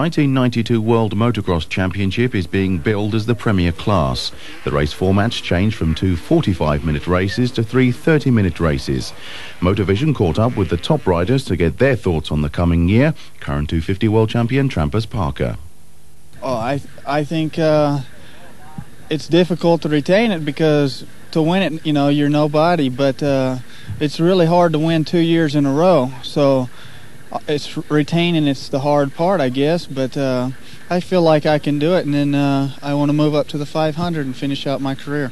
1992 World Motocross Championship is being billed as the premier class. The race formats changed from 2 45-minute races to 3 30-minute races. Motorvision caught up with the top riders to get their thoughts on the coming year. Current 250 World Champion Trampas Parker. I think it's difficult to retain it because to win it, you're nobody, but it's really hard to win 2 years in a row. So it's retaining, it's the hard part, I guess, but I feel like I can do it, and then I want to move up to the 500 and finish out my career.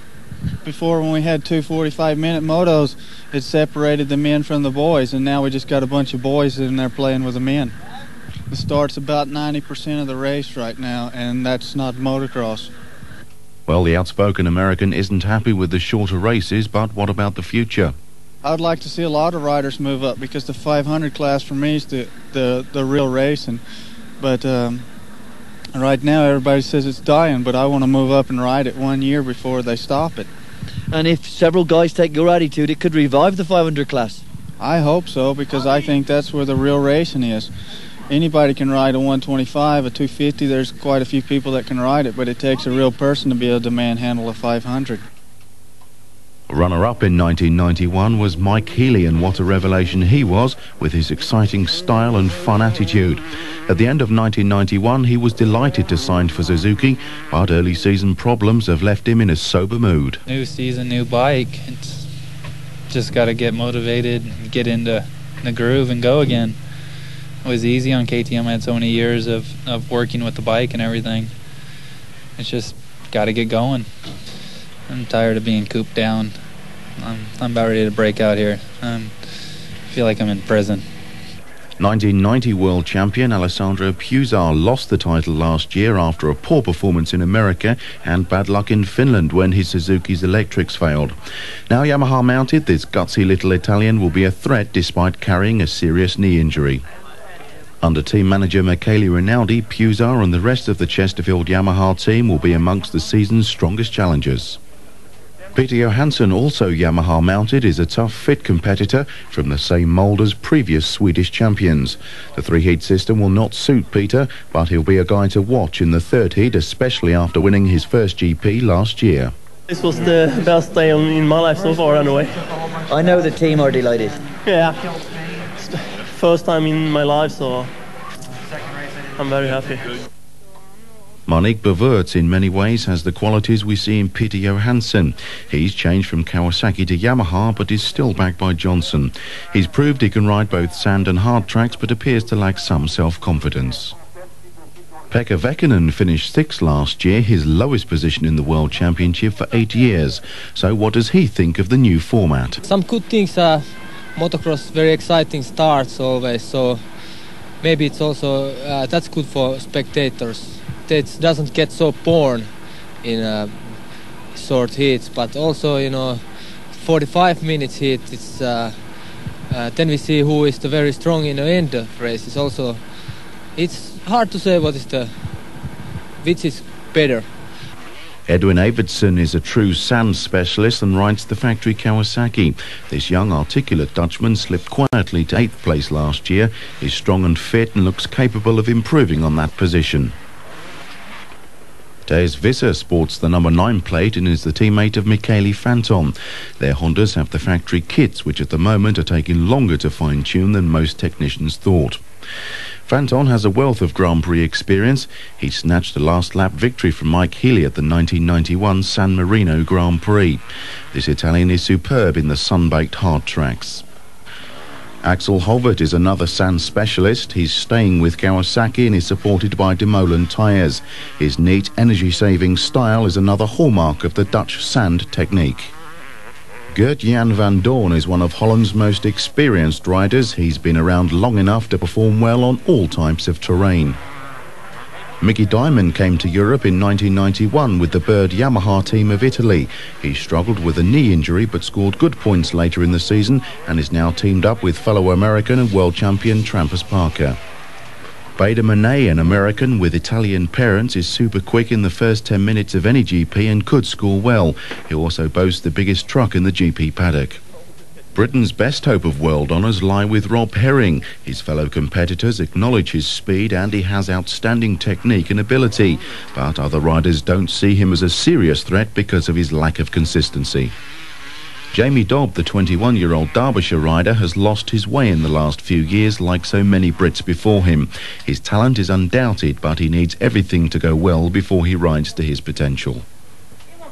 Before, when we had 2 45-minute motos, it separated the men from the boys, and now we just got a bunch of boys in there playing with the men. The start's about 90% of the race right now, and that's not motocross. Well, the outspoken American isn't happy with the shorter races, but what about the future? I'd like to see a lot of riders move up because the 500 class for me is the real racing. But right now everybody says it's dying, but I want to move up and ride it 1 year before they stop it. And if several guys take your attitude, it could revive the 500 class. I hope so, because I think that's where the real racing is. Anybody can ride a 125, a 250. There's quite a few people that can ride it, but it takes a real person to be able to manhandle a 500. Runner-up in 1991 was Mike Healy, and what a revelation he was with his exciting style and fun attitude. At the end of 1991, he was delighted to sign for Suzuki, but early season problems have left him in a sober mood. New season, new bike. It's just got to get motivated, get into the groove and go again. It was easy on KTM. I had so many years of working with the bike and everything. It's just got to get going. I'm tired of being cooped down. I'm about ready to break out here. I feel like I'm in prison. 1990 World Champion Alessandro Pusa lost the title last year after a poor performance in America and bad luck in Finland when his Suzuki's electrics failed. Now Yamaha mounted, this gutsy little Italian will be a threat despite carrying a serious knee injury. Under team manager Michele Rinaldi, Pusa and the rest of the Chesterfield Yamaha team will be amongst the season's strongest challengers. Peter Johansson, also Yamaha mounted, is a tough, fit competitor from the same mould as previous Swedish champions. The three-heat system will not suit Peter, but he'll be a guy to watch in the third heat, especially after winning his first GP last year. This was the best day in my life so far, anyway. I know the team are delighted. Yeah, it's the first time in my life, so I'm very happy. Monique Beverts in many ways has the qualities we see in Peter Johansson. He's changed from Kawasaki to Yamaha but is still backed by Johnson. He's proved he can ride both sand and hard tracks but appears to lack some self-confidence. Pekka Vähkönen finished 6th last year, his lowest position in the World Championship for 8 years. So what does he think of the new format? Some good things are motocross, very exciting starts always, so maybe it's also that's good for spectators. It doesn't get so bored in short heats, but also 45 minutes heat, it's then we see who is the very strong in the end of races. Also it's hard to say which is better. Edwin Evertsen is a true sand specialist and rides the factory Kawasaki. This young articulate Dutchman slipped quietly to 8th place last year. He's strong and fit and looks capable of improving on that position. Thijs Visser sports the number 9 plate and is the teammate of Michele Fanton. Their Hondas have the factory kits, which at the moment are taking longer to fine-tune than most technicians thought. Fanton has a wealth of Grand Prix experience. He snatched a last-lap victory from Mike Healy at the 1991 San Marino Grand Prix. This Italian is superb in the sun-baked hard tracks. Axel Hovert is another sand specialist. He's staying with Kawasaki and is supported by Demolen tyres. His neat, energy-saving style is another hallmark of the Dutch sand technique. Gert-Jan van Doorn is one of Holland's most experienced riders. He's been around long enough to perform well on all types of terrain. Mickey Diamond came to Europe in 1991 with the Bird Yamaha team of Italy. He struggled with a knee injury but scored good points later in the season and is now teamed up with fellow American and world champion Trampas Parker. Bader Monet, an American with Italian parents, is super quick in the first 10 minutes of any GP and could score well. He also boasts the biggest truck in the GP paddock. Britain's best hope of world honours lie with Rob Herring. His fellow competitors acknowledge his speed and he has outstanding technique and ability, but other riders don't see him as a serious threat because of his lack of consistency. Jamie Dobb, the 21-year-old Derbyshire rider, has lost his way in the last few years like so many Brits before him. His talent is undoubted, but he needs everything to go well before he rides to his potential.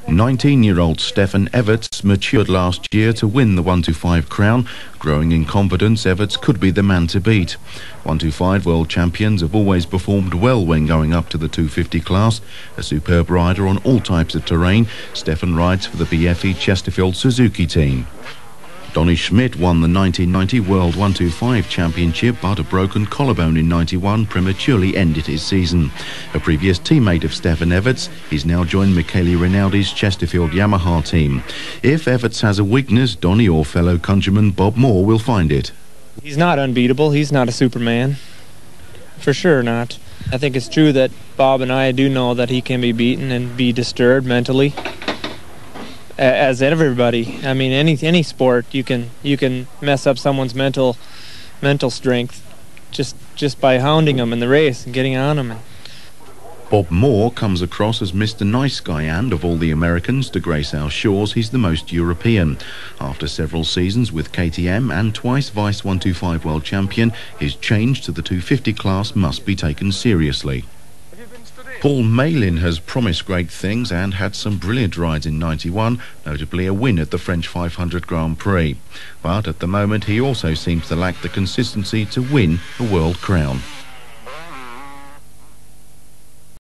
19-year-old Stefan Everts matured last year to win the 125 crown. Growing in confidence, Everts could be the man to beat. 125 world champions have always performed well when going up to the 250 class. A superb rider on all types of terrain, Stefan rides for the BFE Chesterfield Suzuki team. Donny Schmidt won the 1990 World 125 Championship, but a broken collarbone in 91 prematurely ended his season. A previous teammate of Stefan Everts, he's now joined Michele Rinaldi's Chesterfield Yamaha team. If Everts has a weakness, Donny or fellow countryman Bob Moore will find it. He's not unbeatable. He's not a Superman. For sure not. I think it's true that Bob and I do know that he can be beaten and be disturbed mentally. As everybody, I mean, any sport, you can mess up someone's mental strength just by hounding them in the race and getting on them. Bob Moore comes across as Mr. Nice Guy, and of all the Americans to grace our shores, he's the most European. After several seasons with KTM and twice vice 125 world champion, his change to the 250 class must be taken seriously. Paul Malin has promised great things and had some brilliant rides in 91, notably a win at the French 500 Grand Prix. But at the moment he also seems to lack the consistency to win a world crown.